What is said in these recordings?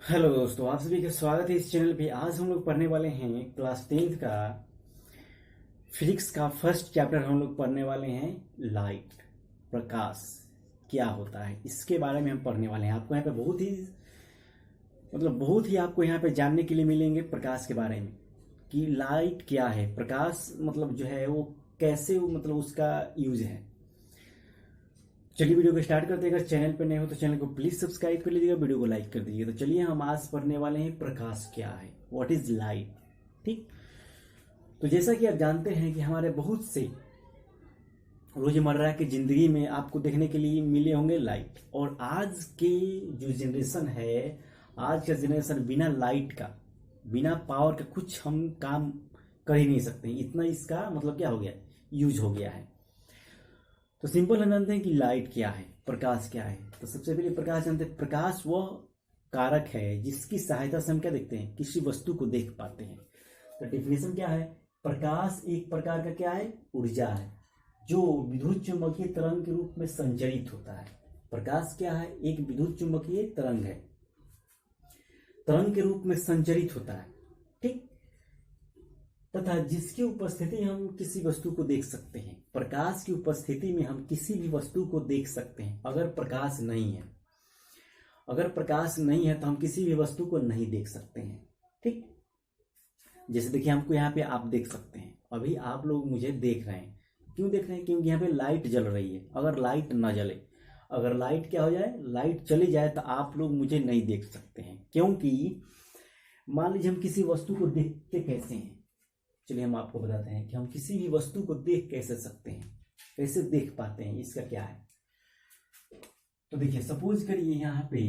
Hello दोस्तों, आप सभी का स्वागत है इस चैनल पे। आज हम लोग पढ़ने वाले हैं क्लास 10th का फिजिक्स का फर्स्ट चैप्टर। हम लोग पढ़ने वाले हैं लाइट, प्रकाश क्या होता है, इसके बारे में हम पढ़ने वाले हैं। आपको यहाँ पे बहुत ही आपको यहाँ पे जानने के लिए मिलेंगे प्रकाश के बारे में कि लाइट क्या है, प्रकाश मतलब जो है वो कैसे मतलब उसका यूज है। चलिए वीडियो को स्टार्ट करते हैं। अगर चैनल पर नए हो तो चैनल को प्लीज सब्सक्राइब कर लीजिएगा, वीडियो को लाइक कर दीजिएगा। तो चलिए हम आज पढ़ने वाले हैं प्रकाश क्या है, व्हाट इज लाइट। ठीक, तो जैसा कि आप जानते हैं कि हमारे बहुत से रोजमर्रा की जिंदगी में आपको देखने के लिए मिले होंगे लाइट। और आज के जो जनरेशन है, आज का जनरेशन बिना लाइट का, बिना पावर का कुछ हम काम कर ही नहीं सकते। इतना इसका मतलब क्या हो गया, यूज हो गया है। तो सिंपल हम जानते हैं कि लाइट क्या है, प्रकाश क्या है। तो सबसे पहले प्रकाश जानते हैं। प्रकाश वह कारक है जिसकी सहायता से हम क्या देखते हैं, किसी वस्तु को देख पाते हैं। तो डेफिनेशन क्या है, प्रकाश एक प्रकार का क्या है, ऊर्जा है जो विद्युत चुंबकीय तरंग के रूप में संचरित होता है। प्रकाश क्या है, एक विद्युत चुंबकीय तरंग है, तरंग के रूप में संचरित होता है। ठीक, तथा जिसकी उपस्थिति हम किसी वस्तु को देख सकते हैं। प्रकाश की उपस्थिति में हम किसी भी वस्तु को देख सकते हैं। अगर प्रकाश नहीं है, अगर प्रकाश नहीं है तो हम किसी भी वस्तु को नहीं देख सकते हैं। ठीक, जैसे देखिए हमको यहाँ पे आप देख सकते हैं, अभी आप लोग मुझे देख रहे हैं। क्यों देख रहे हैं, क्योंकि यहाँ पे लाइट जल रही है। अगर लाइट ना जले, अगर लाइट क्या हो जाए, लाइट चली जाए, तो आप लोग मुझे नहीं देख सकते हैं। क्योंकि मान लीजिए हम किसी वस्तु को देखते कैसे हैं, चलिए हम आपको बताते हैं कि हम किसी भी वस्तु को देख कैसे सकते हैं, कैसे देख पाते हैं, इसका क्या है। तो देखिए सपोज करिए यहाँ पे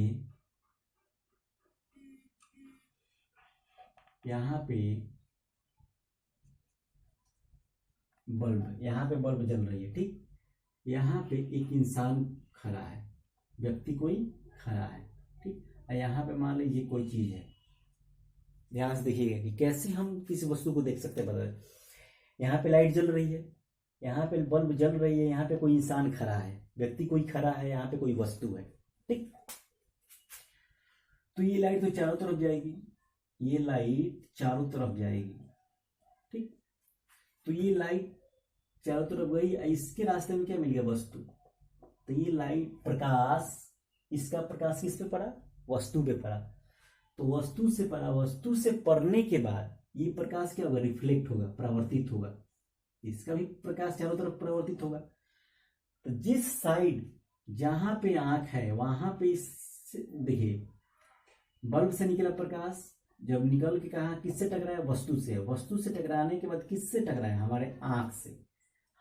बल्ब जल रही है। ठीक, यहाँ पे एक इंसान खड़ा है, व्यक्ति कोई खड़ा है। ठीक, और यहाँ पे मान लीजिए कोई चीज है। ध्यान से देखिएगा कि कैसे हम किसी वस्तु को देख सकते हैं। बता, यहाँ पे लाइट जल रही है, यहाँ पे बल्ब जल रही है, यहाँ पे कोई इंसान खड़ा है, व्यक्ति कोई खड़ा है, यहाँ पे कोई वस्तु है। ठीक, तो ये लाइट तो चारों तरफ जाएगी, ये लाइट चारों तरफ जाएगी। ठीक, तो ये लाइट चारों तरफ गई, इसके रास्ते में क्या मिल गया, वस्तु। तो ये लाइट प्रकाश, इसका प्रकाश किस पे पड़ा, वस्तु पे पड़ा। तो वस्तु से पड़ा, वस्तु से पड़ने के बाद ये प्रकाश क्या होगा, रिफ्लेक्ट होगा, परावर्तित होगा। इसका भी प्रकाश चारों तरफ परावर्तित होगा। तो जिस साइड जहां पे आंख है वहां पे देखिए बल्ब से निकला प्रकाश, जब निकल के कहा किससे टकराया, वस्तु से। वस्तु से टकराने के बाद किससे टकराया, हमारे आंख से।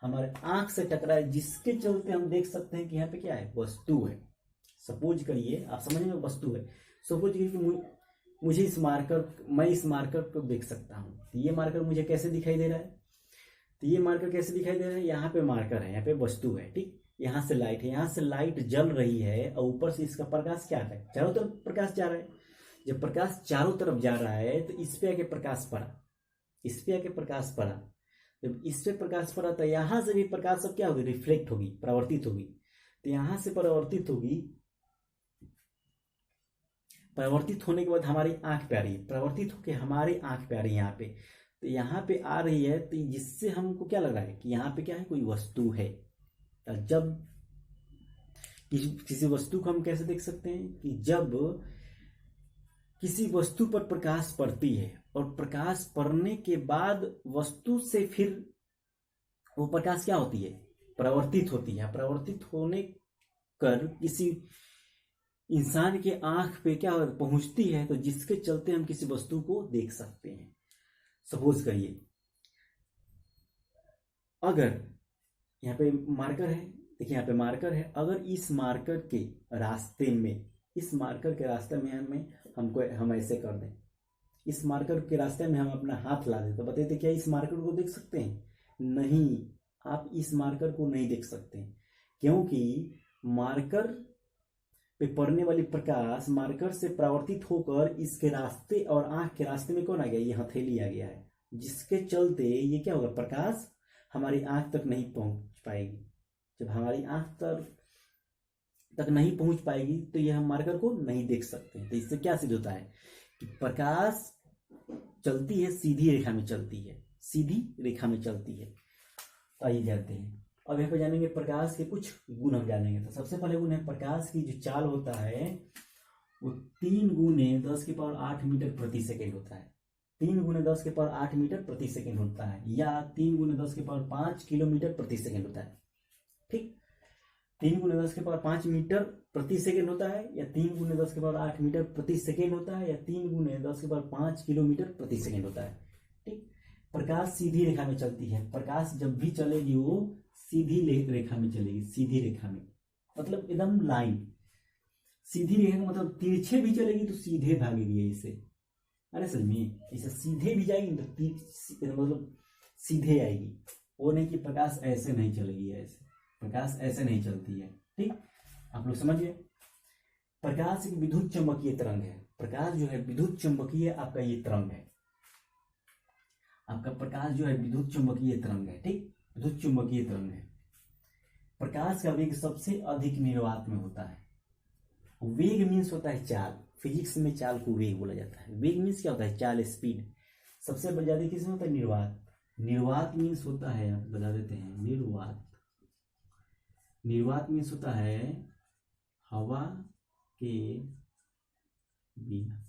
हमारे आंख से टकराया, जिसके चलते हम देख सकते हैं कि यहाँ पे क्या है, वस्तु है। सपोज करिए, आप समझ में, वस्तु है। सपोज करिए कि मुझे मैं इस मार्कर को देख सकता हूँ। तो ये मार्कर मुझे कैसे दिखाई दे रहा है, तो ये मार्कर कैसे दिखाई दे रहा है, यहाँ पे मार्कर है, यहाँ पे वस्तु है। ठीक, यहाँ से लाइट है, यहाँ से लाइट जल रही है, और ऊपर से इसका प्रकाश क्या है, चारों तरफ प्रकाश जा रहा है। जब प्रकाश चारों तरफ जा रहा है तो इस पे आके प्रकाश पड़ा, इस पे आके प्रकाश पड़ा। जब इस पे प्रकाश पड़ा तो यहां से भी प्रकाश सब क्या होगी, रिफ्लेक्ट होगी, परावर्तित होगी। तो यहां से परावर्तित होगी, परावर्तित होने के बाद हमारी आंख पे आ रही है, परावर्तित होकर हमारी आंख पे आ रही है यहाँ पे। तो यहाँ पे आ रही है, तो जिससे हमको क्या लग रहा है कि यहाँ पे क्या है, कोई वस्तु है। तो जब किसी वस्तु को हम कैसे देख सकते हैं, कि जब किसी वस्तु पर प्रकाश पड़ती है और प्रकाश पड़ने के बाद वस्तु से फिर वो प्रकाश क्या होती है, परावर्तित होती है। परावर्तित होने कर किसी इंसान के आंख पे क्या पहुंचती है, तो जिसके चलते हम किसी वस्तु को देख सकते हैं। सपोज करिए अगर यहाँ पे मार्कर है, देखिए यहाँ पे मार्कर है, अगर इस मार्कर के रास्ते में, इस मार्कर के रास्ते में हम ऐसे कर दें, इस मार्कर के रास्ते में हम अपना हाथ ला दें, तो बताइए क्या इस मार्कर को देख सकते हैं, नहीं। आप इस मार्कर को नहीं देख सकते, क्योंकि मार्कर पे पड़ने वाली प्रकाश मार्कर से परावर्तित होकर इसके रास्ते और आंख के रास्ते में कौन आ गया, ये हथेली आ गया है, जिसके चलते ये क्या होगा, प्रकाश हमारी आंख तक नहीं पहुंच पाएगी। जब हमारी आंख तक नहीं पहुंच पाएगी तो यह हम मार्कर को नहीं देख सकते हैं। तो इससे क्या सिद्ध होता है कि प्रकाश चलती है सीधी रेखा में चलती है, सीधी रेखा में चलती है। तो आइए जानते हैं। अब यहाँ पे जानेंगे प्रकाश के कुछ गुण हम जानेंगे। तो सबसे पहले गुण है प्रकाश की जो चाल होता है वो 3 गुने 10⁸ मीटर प्रति सेकेंड होता है। 3 गुने 10⁸ मीटर प्रति सेकेंड होता है, या 3 गुने 10⁵ किलोमीटर प्रति सेकेंड होता है। ठीक, 3 गुने 10⁵ मीटर प्रति सेकेंड होता है, या 3 गुने 10⁸ मीटर प्रति सेकेंड होता है, या 3 गुने 10⁵ किलोमीटर प्रति सेकेंड होता है। ठीक, प्रकाश सीधी रेखा में चलती है। प्रकाश जब भी चलेगी वो सीधी रेखा में चलेगी, सीधी रेखा में, मतलब एकदम लाइन। सीधी रेखा का मतलब तिरछे भी चलेगी तो सीधे भागेगी ऐसे। अरे समझ में, ऐसे सीधे भी जाएगी तो मतलब सीधे आएगी। वो नहीं कि प्रकाश ऐसे नहीं चलेगी, ऐसे प्रकाश ऐसे नहीं चलती है। ठीक, आप लोग समझ गए। प्रकाश एक विद्युत चुंबकीय तरंग है। प्रकाश जो है विद्युत चुंबकीय आपका ये तरंग है। आपका प्रकाश जो है विद्युत चुंबकीय तरंग है। ठीक, विद्युत चुंबकीय तरंग है। प्रकाश का वेग सबसे अधिक निर्वात में होता है। वेग मीन्स होता है चाल। फिजिक्स में चाल को वेग बोला जाता है। वेग मीन्स क्या होता है? चाल, स्पीड। सबसे ज्यादा किसमें होता है? निर्वात। निर्वात मीन्स होता है, आप बता देते हैं, निर्वात। निर्वात मीन्स होता है हवा के बिना।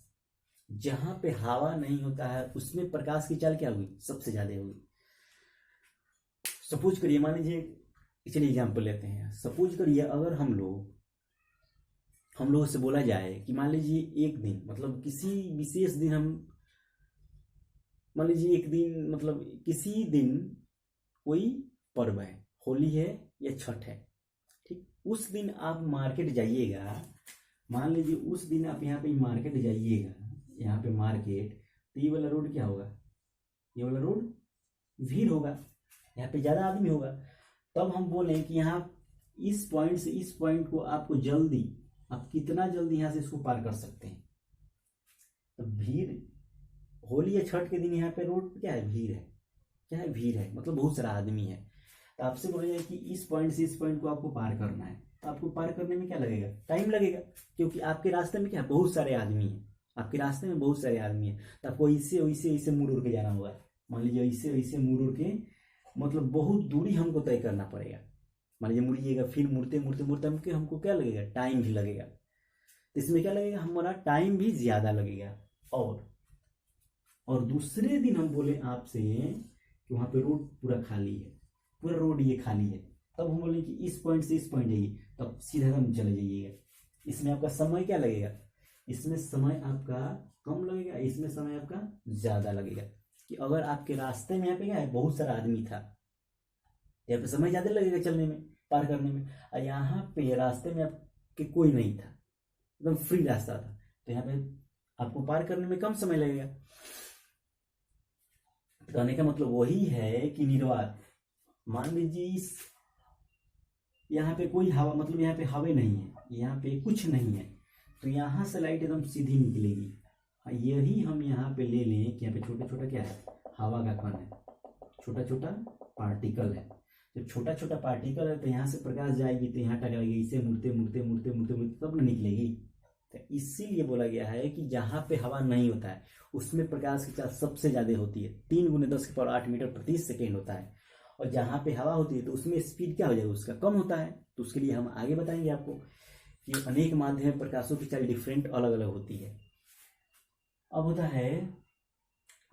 जहां पे हवा नहीं होता है उसमें प्रकाश की चाल क्या होगी? सबसे ज्यादा होगी। सपोज करिए, मान लीजिए, चलिए एग्जाम्पल लेते हैं। सपोज करिए अगर हम लोगों से बोला जाए कि मान लीजिए एक दिन, मतलब किसी विशेष दिन, हम मान लीजिए एक दिन, मतलब किसी दिन कोई पर्व है, होली है या छठ है। ठीक, उस दिन आप मार्केट जाइएगा। मान लीजिए उस दिन आप यहाँ पे मार्केट जाइएगा, यहाँ पे मार्केट, तो ये वाला रोड क्या होगा? ये वाला रोड भीड़ होगा, यहाँ पे ज्यादा आदमी होगा। तब हम बोले कि यहाँ इस पॉइंट से इस पॉइंट को आपको जल्दी, आप कितना जल्दी यहाँ से इसको पार कर सकते हैं। तो भीड़, होली या छठ के दिन यहाँ पे रोड क्या है? भीड़ है। क्या है? भीड़ है, मतलब बहुत सारा आदमी है। तो आपसे बोला जाए कि इस पॉइंट से इस पॉइंट को आपको पार करना है, तो आपको पार करने में क्या लगेगा? टाइम लगेगा, क्योंकि आपके रास्ते में क्या है? बहुत सारे आदमी हैं। आपके रास्ते में बहुत सारे आदमी हैं, तो आपको ऐसे वैसे ऐसे मुड़ उड़ के जाना होगा। मान लीजिए ऐसे वैसे मुड़ उड़ के, मतलब बहुत दूरी हमको तय करना पड़ेगा। मान लीजिए मुड़िएगा, फिर मुड़ते मुड़ते मुड़ते हमको क्या लगेगा? टाइम भी लगेगा। तो इसमें क्या लगेगा? हमारा टाइम भी ज्यादा लगेगा। और दूसरे दिन हम बोले आपसे कि वहां पे रोड पूरा खाली है, पूरा रोड ये खाली है, तब हम बोले कि इस पॉइंट से इस पॉइंट जाइए, तब सीधा हम चले जाइएगा। इसमें आपका समय क्या लगेगा? इसमें समय आपका कम लगेगा, इसमें समय आपका ज्यादा लगेगा। कि अगर आपके रास्ते में यहाँ पे क्या है? बहुत सारा आदमी था, यहाँ पे समय ज्यादा लगेगा चलने में, पार करने में। और यहाँ पे रास्ते में आपके कोई नहीं था, एकदम फ्री रास्ता था, तो यहाँ पे आपको पार करने में कम समय लगेगा। कहने का मतलब वही है कि निर्वात, मान लीजिए इस यहाँ पे कोई हवा, मतलब यहाँ पे हवा नहीं है, यहाँ पे कुछ नहीं है, तो यहाँ से लाइट एकदम सीधी निकलेगी। यही हम यहाँ पे ले लें कि यहाँ पे छोटा छोटा क्या है? हवा का कण है, छोटा छोटा पार्टिकल है। जब छोटा छोटा पार्टिकल है तो यहाँ से प्रकाश जाएगी तो यहाँ टकराएगी, इसे मुड़ते मुड़ते मुड़ते मुड़ते मुड़ते तब न निकलेगी। तो इसीलिए बोला गया है कि जहाँ पे हवा नहीं होता है उसमें प्रकाश की चाल सबसे ज्यादा होती है, 3 गुने 10⁸ मीटर प्रति सेकेंड होता है। और जहाँ पे हवा होती है तो उसमें स्पीड क्या हो जाएगा? उसका कम होता है। तो उसके लिए हम आगे बताएंगे आपको कि अनेक माध्यम प्रकाशों की चाल डिफरेंट, अलग अलग होती है। अब होता है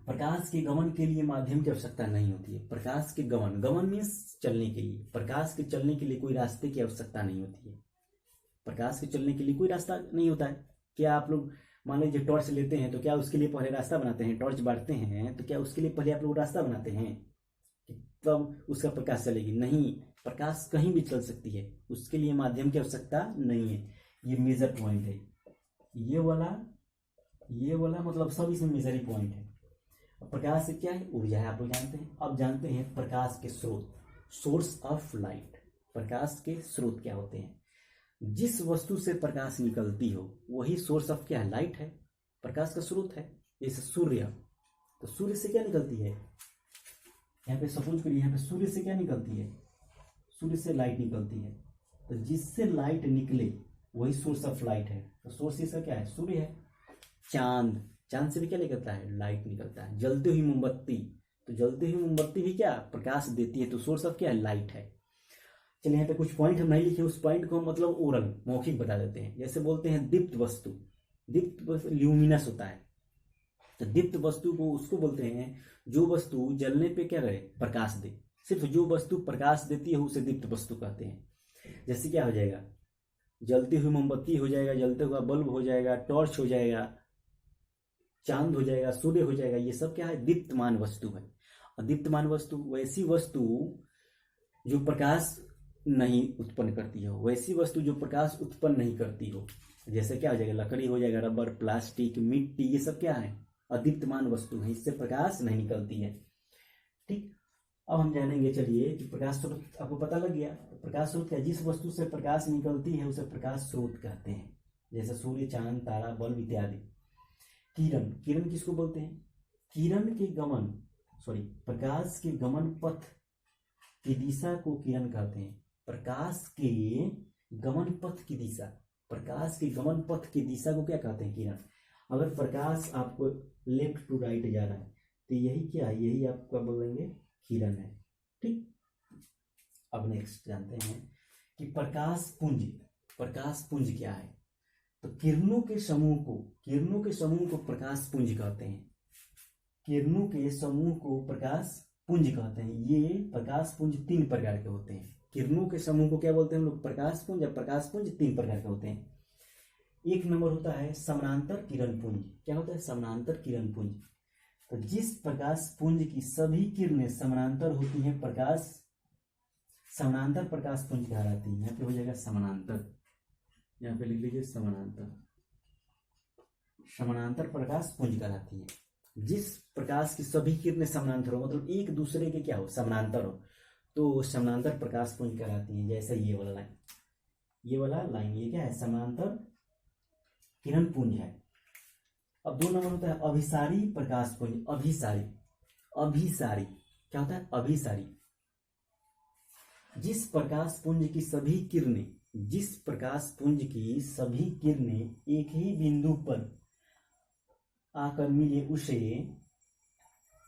प्रकाश के गमन के लिए माध्यम की आवश्यकता नहीं होती है। प्रकाश के गमन, गमन मीन्स चलने के लिए, प्रकाश के चलने के लिए कोई रास्ते की आवश्यकता नहीं होती है। प्रकाश के चलने के लिए कोई रास्ता नहीं होता है। क्या आप लोग मान लीजिए टॉर्च लेते हैं तो क्या उसके लिए पहले रास्ता बनाते हैं? टॉर्च बांटते हैं तो क्या उसके लिए पहले आप लोग रास्ता बनाते हैं तब उसका प्रकाश चलेगी? नहीं, प्रकाश कहीं भी चल सकती है, उसके लिए माध्यम की आवश्यकता नहीं है। ये मेजर पॉइंट है, ये वाला मतलब सब इसमें मेजर ही पॉइंट है। प्रकाश से क्या है? ऊर्जा है, आप लोग जानते हैं। अब जानते हैं प्रकाश के स्रोत, सोर्स ऑफ लाइट। प्रकाश के स्रोत क्या होते हैं? जिस वस्तु से प्रकाश निकलती हो वही सोर्स ऑफ क्या है? लाइट है, प्रकाश का स्रोत है। जैसे सूर्य, तो सूर्य से क्या निकलती है? यहाँ पे सपोज करिए, यहाँ पे सूर्य से क्या निकलती है? सूर्य से लाइट निकलती है। तो जिससे लाइट निकले वही सोर्स ऑफ लाइट है। तो सोर्स इसका क्या है? सूर्य है। चांद, चांद से भी क्या निकलता है? लाइट निकलता है। जलती हुई मोमबत्ती, तो जलती हुई मोमबत्ती भी क्या प्रकाश देती है, तो सोर्स ऑफ क्या है? लाइट है। चलिए यहाँ पे कुछ पॉइंट हम नहीं लिखे, उस पॉइंट को हम मतलब ओरल मौखिक बता देते हैं। जैसे बोलते हैं दीप्त वस्तु, दीप्त वस्तु ल्यूमिनस होता है। तो दीप्त वस्तु को उसको बोलते हैं जो वस्तु जलने पे क्या करे? प्रकाश दे। सिर्फ जो वस्तु प्रकाश देती है उसे दीप्त वस्तु कहते हैं। जैसे क्या हो जाएगा? जलती हुई मोमबत्ती हो जाएगा, जलते हुआ बल्ब हो जाएगा, टॉर्च हो जाएगा, चांद हो जाएगा, सूर्य हो जाएगा। ये सब क्या है? दीप्तमान वस्तु है। और दीप्तमान वस्तु वैसी वस्तु जो प्रकाश नहीं उत्पन्न करती हो, वैसी वस्तु जो प्रकाश उत्पन्न नहीं करती हो। जैसे क्या हो जाएगा? लकड़ी हो जाएगा, रबर, प्लास्टिक, मिट्टी, ये सब क्या है? अदीप्तमान वस्तु है, इससे प्रकाश नहीं निकलती है। ठीक, अब हम जानेंगे चलिए कि प्रकाश स्रोत आपको पता लग गया। तो प्रकाश स्रोत क्या? जिस वस्तु से प्रकाश निकलती है उसे प्रकाश स्रोत कहते हैं। जैसे सूर्य, चांद, तारा, बल्ब इत्यादि। किरण, किरण किसको बोलते हैं? किरण के गमन प्रकाश के गमन पथ की दिशा को किरण कहते हैं। प्रकाश के गमन पथ की दिशा, प्रकाश के गमन पथ की दिशा को क्या कहते हैं? किरण। अगर प्रकाश आपको लेफ्ट टू राइट जा रहा है तो यही क्या है? यही आपका बोलेंगे किरण है। ठीक, अब नेक्स्ट जानते हैं कि प्रकाश पुंज, प्रकाश पुंज क्या है? तो किरणों के समूह को प्रकाश पुंज कहते हैं। किरणों के समूह को प्रकाश पुंज कहते हैं। ये प्रकाश पुंज 3 प्रकार के होते हैं। किरणों के समूह को क्या बोलते हैं हम लोग? प्रकाश पुंज। या प्रकाश पुंज 3 प्रकार के होते हैं। एक नंबर होता है समानांतर किरण पुंज। क्या होता है? समानांतर किरण पुंज। तो जिस प्रकाश पुंज की सभी किरणें समानांतर होती हैं, समानांतर प्रकाश पुंज कहलाती है। यहाँ पे हो जाएगा समानांतर, यहाँ पे लिख लीजिए समानांतर, समानांतर प्रकाश पुंज कहलाती है। जिस प्रकाश की सभी किरणें समानांतर हो, मतलब एक दूसरे के क्या हो? समानांतर हो, तो समानांतर प्रकाश पुंज कहलाती है। जैसे ये वाला लाइन, ये क्या है? समानांतर किरण पुंज है। अब 2 नंबर होता है अभिसारी प्रकाश पुंज। अभिसारी क्या होता है? अभिसारी, जिस प्रकाश पुंज की सभी किरणें एक ही बिंदु पर आकर मिले उसे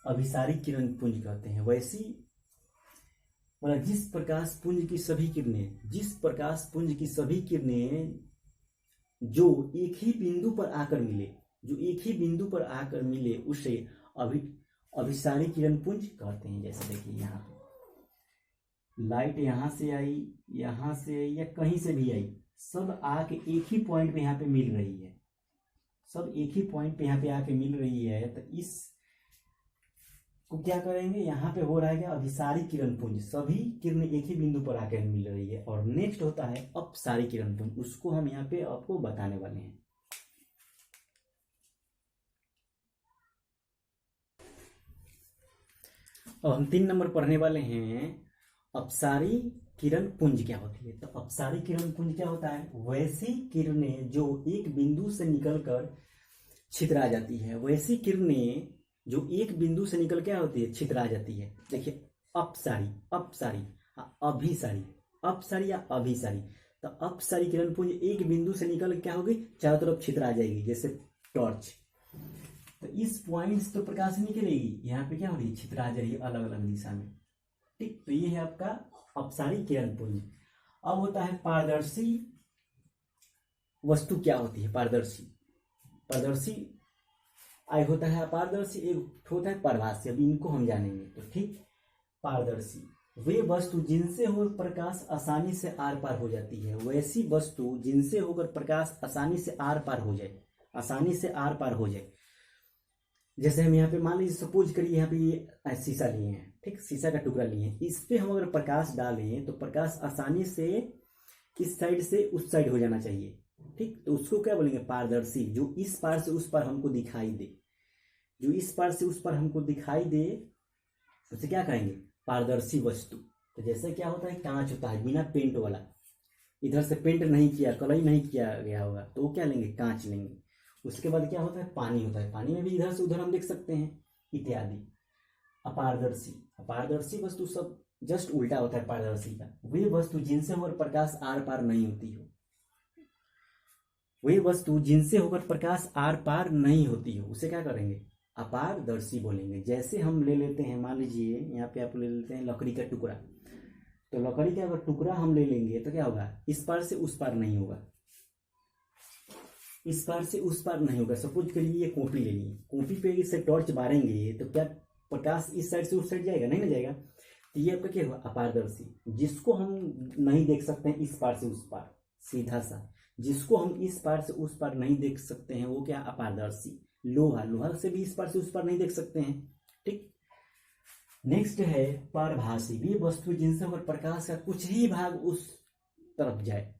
अभिसारी किरण पुंज कहते हैं। वैसी मतलब जिस प्रकाश पुंज की सभी किरणें जो एक ही बिंदु पर आकर मिले उसे अभिसारी किरण पुंज कहते हैं। जैसे देखिए यहाँ पे लाइट यहाँ से आई, यहाँ से आई, या कहीं से भी आई, सब आके एक ही पॉइंट पे यहाँ पे मिल रही है। तो इस को क्या करेंगे? यहाँ पे हो रहा है क्या? अभिसारी किरण पुंज। सभी किरणें एक ही बिंदु पर आकर मिल रही है। और नेक्स्ट होता है अपसारी किरण पुंज, उसको हम यहाँ पे आपको बताने वाले हैं। और हम 3 नंबर पढ़ने वाले हैं अपसारी किरण पुंज क्या होती है। तो अपसारी किरण पुंज क्या होता है? वैसी किरणें जो एक बिंदु से निकलकर छितरा जाती है। वैसी किरणें जो एक बिंदु से निकल क्या होती है? छितरा जाती है। देखिए अपसारी, अभिसारी, अपसारी या अभिसारी। तो अपसारी किरण पुंज एक बिंदु से निकल क्या होगी? चारों तरफ छितरा जाएगी, जैसे टॉर्च। तो इस पॉइंट से तो प्रकाश निकलेगी, यहाँ पे क्या हो रही है? छितरा जा रही है अलग अलग दिशा में। ठीक, तो ये है आपका अपसारी किरण पुंज। अब होता है पारदर्शी वस्तु क्या होती है? पारदर्शी आई होता है अपारदर्शी, एक होता है पारभासी। अब इनको हम जानेंगे। तो ठीक, पारदर्शी वे वस्तु जिनसे हो प्रकाश आसानी से आर पार हो जाती है। वैसी वस्तु जिनसे होकर प्रकाश आसानी से आर पार हो जाए। जैसे हम यहाँ पे मान लीजिए सपोज करिए यहाँ पे ये शीशा लिए हैं। ठीक, शीशा का टुकड़ा लिए हैं, इस पे हम अगर प्रकाश डालें तो प्रकाश आसानी से इस साइड से उस साइड हो जाना चाहिए। ठीक, तो उसको क्या बोलेंगे? पारदर्शी। जो इस पार से उस पार हमको दिखाई दे, उसे क्या कहेंगे? पारदर्शी वस्तु। तो जैसे क्या होता है? कांच होता है बिना पेंट वाला, इधर से पेंट नहीं किया, कलर नहीं किया गया होगा, तो वो क्या लेंगे? कांच लेंगे। उसके बाद क्या होता है? पानी होता है, पानी में भी इधर से उधर हम देख सकते हैं इत्यादि। अपारदर्शी वस्तु सब जस्ट उल्टा होता है पारदर्शी का। वे वस्तु जिनसे और प्रकाश आर पार नहीं होती हो। वही वस्तु जिनसे होकर प्रकाश आर पार नहीं होती हो उसे क्या करेंगे, अपारदर्शी बोलेंगे। जैसे हम ले लेते हैं, मान लीजिए यहाँ पे आप ले लेते हैं लकड़ी का टुकड़ा, तो लकड़ी का अगर टुकड़ा हम ले लेंगे तो क्या होगा, इस पार से उस पार नहीं होगा, इस पार से उस पार नहीं होगा। सपोज करिए ये कॉपी ले ली, कॉपी पे इससे टॉर्च मारेंगे तो क्या प्रकाश इस साइड से उस साइड जाएगा, नहीं ना जाएगा। तो ये आपका क्या होगा, अपारदर्शी, जिसको हम नहीं देख सकते हैं इस पार से उस पार, सीधा सा, जिसको हम इस पार से उस पार नहीं देख सकते हैं वो क्या, अपारदर्शी। लोहा, लोहा से भी इस पार से उस पार नहीं देख सकते हैं, ठीक। नेक्स्ट है पारभासी, वे वस्तु जिनसे होकर प्रकाश का कुछ ही भाग उस तरफ जाए,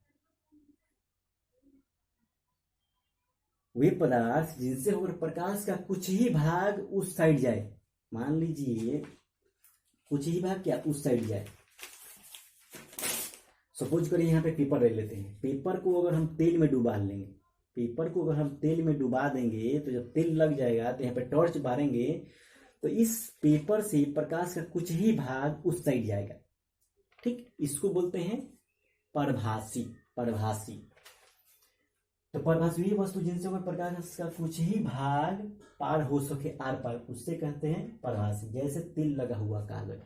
वे पदार्थ जिनसे होकर प्रकाश का कुछ ही भाग उस साइड जाए। मान लीजिए कुछ ही भाग क्या उस साइड जाए। सपोज करिए यहाँ पे पेपर ले लेते हैं, पेपर को अगर हम तेल में डुबा लेंगे, पेपर को अगर हम तेल में डुबा देंगे तो जब तेल लग जाएगा तो यहाँ पे टॉर्च मारेंगे तो इस पेपर से प्रकाश का कुछ ही भाग उस साइड जाएगा, ठीक। इसको बोलते हैं परभासी, परभासी। तो परभासी वस्तु जिनसे होकर प्रकाश का कुछ ही भाग पार हो सके आर पार, उससे कहते हैं परभासी। जैसे तेल लगा हुआ कागज,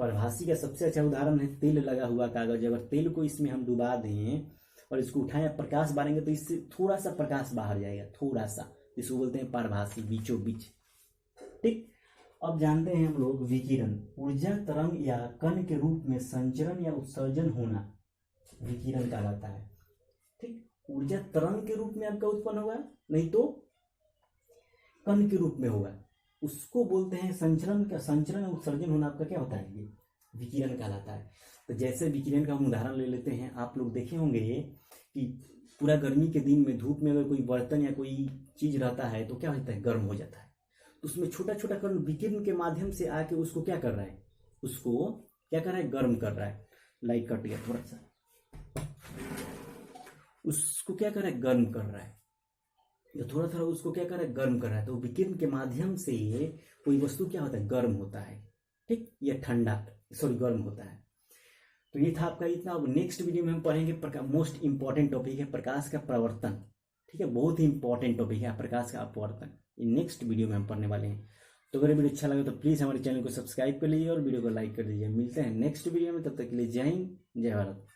परभासी का सबसे अच्छा उदाहरण है तेल लगा हुआ कागज। अगर तेल को इसमें हम डुबा दें और इसको उठाएं, प्रकाश मारेंगे तो इससे थोड़ा सा प्रकाश बाहर जाएगा, थोड़ा सा, इसको बोलते हैं परभासी, बीचों बीच, ठीक। अब जानते हैं हम लोग विकिरण, ऊर्जा तरंग या कण के रूप में संचरण या उत्सर्जन होना विकिरण कहलाता है, ठीक। ऊर्जा तरंग के रूप में आपका उत्पन्न होगा, नहीं तो कण के रूप में होगा, उसको बोलते हैं संचरण का, संचरण या उत्सर्जन होना आपका क्या होता है, ये विकिरण कहलाता है। तो जैसे विकिरण का हम उदाहरण ले लेते हैं, आप लोग देखे होंगे कि पूरा गर्मी के दिन में धूप में अगर कोई बर्तन या कोई चीज रहता है तो क्या होता है, गर्म हो जाता है। तो उसमें छोटा छोटा कण विकिरण के माध्यम से आके उसको क्या कर रहा है, उसको क्या कर रहा है, गर्म कर रहा है। लाइट कट गया थोड़ा सा, उसको क्या कर रहा है, गर्म कर रहा है, तो थोड़ा थोड़ा उसको क्या कर रहा है, गर्म कर रहा है। तो विकिरण के माध्यम से कोई वस्तु क्या होता है, गर्म होता है, ठीक, या ठंडा, सॉरी गर्म होता है। तो ये था आपका इतना। अब नेक्स्ट वीडियो में हम पढ़ेंगे मोस्ट इंपॉर्टेंट टॉपिक है प्रकाश का प्रवर्तन, ठीक है, बहुत ही इंपॉर्टेंट टॉपिक है प्रकाश का अपवर्तन, ये नेक्स्ट वीडियो में हम पढ़ने वाले हैं। तो अगर वीडियो अच्छा लगे तो प्लीज़ हमारे चैनल को सब्सक्राइब कर लीजिए और वीडियो को लाइक कर दीजिए। मिलते हैं नेक्स्ट वीडियो में, तब तक के लिए जय हिंद, जय भारत।